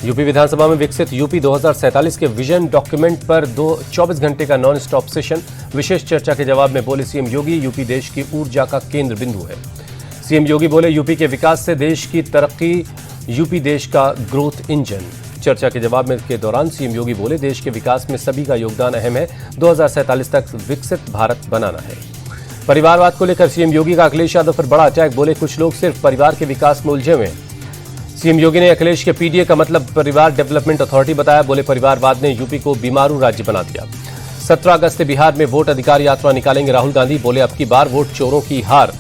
UP विधानसभा में विकसित UP 2047 के विजन डॉक्यूमेंट पर 24 घंटे का नॉन स्टॉप सेशन। विशेष चर्चा के जवाब में बोले सीएम योगी, यूपी देश की ऊर्जा का केंद्र बिंदु है। सीएम योगी बोले, यूपी के विकास से देश की तरक्की, यूपी देश का ग्रोथ इंजन। चर्चा के जवाब में के दौरान सीएम योगी बोले, देश के विकास में सभी का योगदान अहम है। 2047 तक विकसित भारत बनाना है। परिवारवाद को लेकर सीएम योगी का अखिलेश यादव पर बड़ा अटैक। बोले, कुछ लोग सिर्फ परिवार के विकास में उलझे हुए हैं। सीएम योगी ने अखिलेश के पीडीए का मतलब परिवार डेवलपमेंट अथॉरिटी बताया। बोले, परिवारवाद ने यूपी को बीमारू राज्य बना दिया। 17 अगस्त से बिहार में वोट अधिकार यात्रा निकालेंगे राहुल गांधी। बोले, अब की बार वोट चोरों की हार,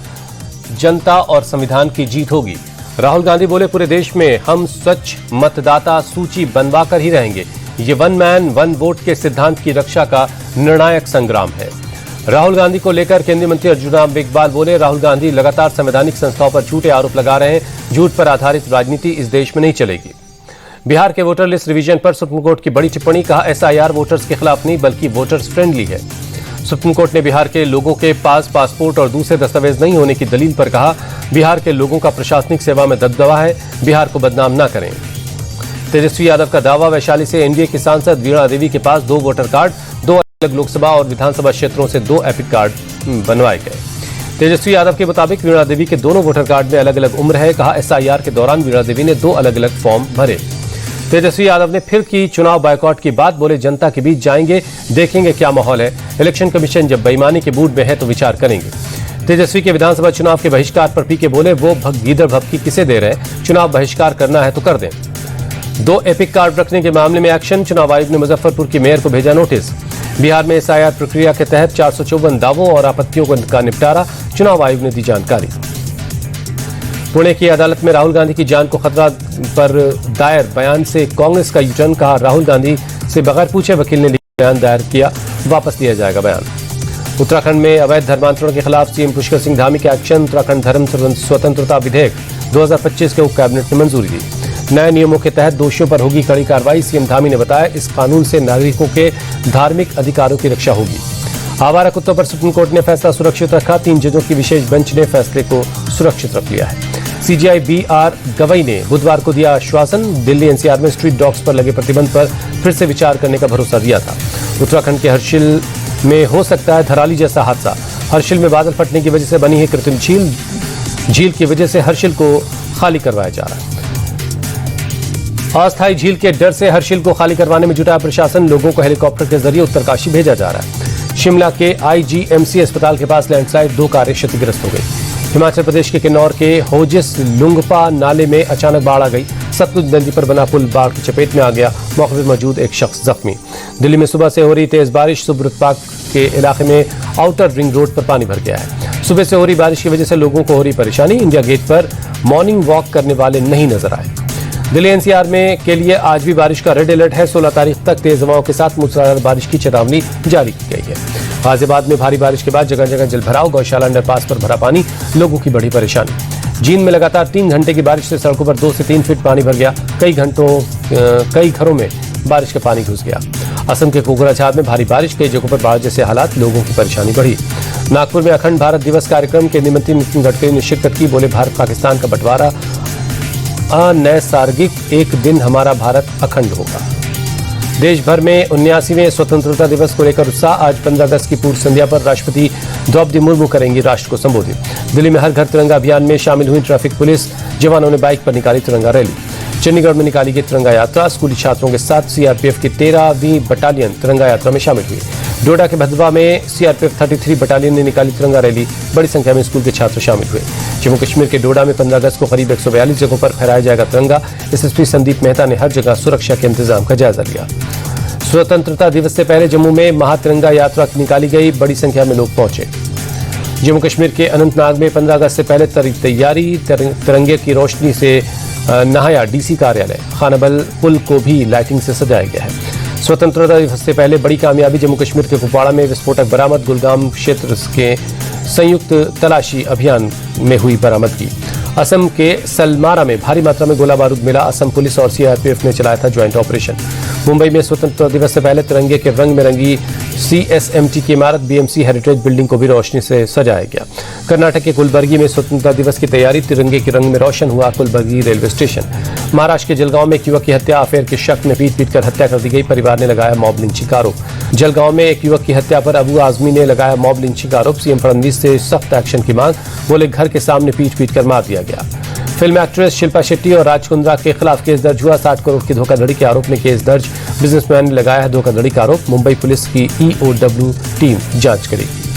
जनता और संविधान की जीत होगी। राहुल गांधी बोले, पूरे देश में हम स्वच्छ मतदाता सूची बनवा कर ही रहेंगे। ये वन मैन वन वोट के सिद्धांत की रक्षा का निर्णायक संग्राम है। राहुल गांधी को लेकर केंद्रीय मंत्री अर्जुन राम मेघवाल बोले, राहुल गांधी लगातार संवैधानिक संस्थाओं पर झूठे आरोप लगा रहे हैं। झूठ पर आधारित राजनीति इस देश में नहीं चलेगी। बिहार के वोटर लिस्ट रिवीजन पर सुप्रीम कोर्ट की बड़ी टिप्पणी। कहा, एसआईआर वोटर्स के खिलाफ नहीं बल्कि वोटर्स फ्रेंडली है। सुप्रीम कोर्ट ने बिहार के लोगों के पास पासपोर्ट और दूसरे दस्तावेज नहीं होने की दलील पर कहा, बिहार के लोगों का प्रशासनिक सेवा में दबदबा है, बिहार को बदनाम न करें। तेजस्वी यादव का दावा, वैशाली से एनडीए की सांसद वीणा देवी के पास 2 वोटर कार्ड, 2 अलग लोकसभा और विधानसभा क्षेत्रों से 2 एपिक कार्ड बनवाए गए। तेजस्वी यादव के मुताबिक वीणा देवी के दोनों वोटर कार्ड में अलग अलग उम्र है। कहा, एसआईआर के दौरान वीणा देवी ने 2 अलग अलग फॉर्म भरे। तेजस्वी यादव ने फिर की चुनाव बायकॉट की बात। बोले, जनता के बीच जाएंगे, देखेंगे क्या माहौल है। इलेक्शन कमीशन जब बेईमानी के मूड में है तो विचार करेंगे। तेजस्वी के विधानसभा चुनाव के बहिष्कार पर पीके बोले, वो गीदड़ भभकी किसे दे रहे, चुनाव बहिष्कार करना है तो कर दें। 2 एपिक कार्ड रखने के मामले में एक्शन। चुनाव आयोग ने मुजफ्फरपुर की मेयर को भेजा नोटिस। बिहार में एसआईआर प्रक्रिया के तहत 454 दावों और आपत्तियों का निपटारा। चुनाव आयोग ने दी जानकारी। पुणे की अदालत में राहुल गांधी की जान को खतरा पर दायर बयान से कांग्रेस का यूटर्न। कहा, राहुल गांधी से बगैर पूछे वकील ने बयान दायर किया, वापस लिया जाएगा बयान। उत्तराखंड में अवैध धर्मांतरण के खिलाफ सीएम पुष्कर सिंह धामी के एक्शन। उत्तराखंड धर्म स्वतंत्रता विधेयक 2025 के उप कैबिनेट ने मंजूरी दी। नए नियमों के तहत दोषियों पर होगी कड़ी कार्रवाई। सीएम धामी ने बताया, इस कानून से नागरिकों के धार्मिक अधिकारों की रक्षा होगी। आवारा कुत्तों पर सुप्रीम कोर्ट ने फैसला सुरक्षित रखा। 3 जजों की विशेष बेंच ने फैसले को सुरक्षित रख लिया है। सीजीआई बीआर गवई ने बुधवार को दिया आश्वासन। दिल्ली एनसीआर में स्ट्रीट डॉग्स पर लगे प्रतिबंध पर फिर से विचार करने का भरोसा दिया था। उत्तराखंड के हर्षिल में हो सकता है धराली जैसा हादसा। हर्षिल में बादल फटने की वजह से बनी है कृत्रिम झील। झील की वजह से हर्षिल को खाली करवाया जा रहा है। अस्थायी झील के डर से हर्षिल को खाली करवाने में जुटा प्रशासन। लोगों को हेलीकॉप्टर के जरिए उत्तरकाशी भेजा जा रहा है। शिमला के आईजीएमसी अस्पताल के पास लैंडस्लाइड, 2 कारें क्षतिग्रस्त हो गई। हिमाचल प्रदेश के किन्नौर के होजिस लुंगपा नाले में अचानक बाढ़ आ गई। सतलुज नदी पर बना पुल बाढ़ की चपेट में आ गया। मौके पर मौजूद एक शख्स जख्मी। दिल्ली में सुबह से हो रही तेज बारिश। सुब्रत पार्क के इलाके में आउटर रिंग रोड पर पानी भर गया है। सुबह से हो रही बारिश की वजह से लोगों को हो रही परेशानी। इंडिया गेट पर मॉर्निंग वॉक करने वाले नहीं नजर आए। दिल्ली एनसीआर में के लिए आज भी बारिश का रेड अलर्ट है। 16 तारीख तक तेज हवाओं के साथ मूसलाधार बारिश की चेतावनी जारी की गई है। गाजियाबाद में भारी बारिश के बाद जगह जगह जलभराव। गौशाला अंडरपास पर भरा पानी, लोगों की बड़ी परेशानी। जींद में लगातार 3 घंटे की बारिश से सड़कों पर 2 से 3 फीट पानी भर गया। कई घरों में बारिश का पानी घुस गया। असम के कोकराझार में भारी बारिश, कई जगहों पर बाढ़ जैसे हालात, लोगों की परेशानी बढ़ी। नागपुर में अखंड भारत दिवस कार्यक्रम केंद्रीय मंत्री नितिन गडकरी ने शिरकत की। बोले, भारत पाकिस्तान का बंटवारा अनैसर्गिक, एक दिन हमारा भारत अखंड होगा। देश भर में 79वें स्वतंत्रता दिवस को लेकर उत्साह। आज 15 अगस्त की पूर्व संध्या पर राष्ट्रपति द्रौपदी मुर्मू करेंगी राष्ट्र को संबोधित। दिल्ली में हर घर तिरंगा अभियान में शामिल हुई ट्रैफिक पुलिस। जवानों ने बाइक पर निकाली तिरंगा रैली। चंडीगढ़ में निकाली गई तिरंगा यात्रा। स्कूली छात्रों के साथ सीआरपीएफ की 13वीं बटालियन तिरंगा यात्रा में शामिल हुई। डोडा के भदवा में सीआरपीएफ 33 बटालियन ने निकाली तिरंगा रैली। बड़ी संख्या में स्कूल के छात्र शामिल हुए। जम्मू कश्मीर के डोडा में 15 अगस्त को करीब 142 जगहों पर फहराया जाएगा तिरंगा। एसएसपी संदीप मेहता ने हर जगह सुरक्षा के इंतजाम का जायजा लिया। स्वतंत्रता दिवस से पहले जम्मू में महातिरंगा यात्रा निकाली गई। बड़ी संख्या में लोग पहुंचे। जम्मू कश्मीर के अनंतनाग में 15 अगस्त से पहले तैयारी। तिरंगे की रोशनी से नहाया डीसी कार्यालय। खानाबल पुल को भी लाइटिंग से सजाया गया है। स्वतंत्रता दिवस से पहले बड़ी कामयाबी। जम्मू कश्मीर के कुपवाड़ा में विस्फोटक बरामद। गुलगाम क्षेत्र के संयुक्त तलाशी अभियान में हुई बरामदगी। असम के सलमारा में भारी मात्रा में गोला बारूद मिला। असम पुलिस और सीआरपीएफ ने चलाया था ज्वाइंट ऑपरेशन। मुंबई में स्वतंत्रता दिवस से पहले तिरंगे के रंग में रंगी CSMT की इमारत BMC हेरिटेज बिल्डिंग को भी रोशनी से सजाया गया। कर्नाटक के कुलबर्गी में स्वतंत्रता दिवस की तैयारी, तिरंगे के रंग में रोशन हुआ कुलबर्गी रेलवे स्टेशन। महाराष्ट्र के जलगांव में एक युवक की हत्या, अफेयर के शक में पीट कर हत्या कर दी गई, परिवार ने लगाया मॉब लिंचिंग का आरोप। जलगांव में एक युवक की हत्या पर अबू आजमी ने लगाया मॉब लिंचिंग का आरोप। सीएम फडणवीस से सख्त एक्शन की मांग, बोले घर के सामने पीट कर मार दिया गया। फिल्म एक्ट्रेस शिल्पा शेट्टी और राज कुंद्रा के खिलाफ केस दर्ज हुआ। 60 करोड़ की धोखाधड़ी के आरोप में केस दर्ज, बिजनेसमैन ने लगाया है धोखाधड़ी का आरोप। मुंबई पुलिस की EOW टीम जांच करेगी।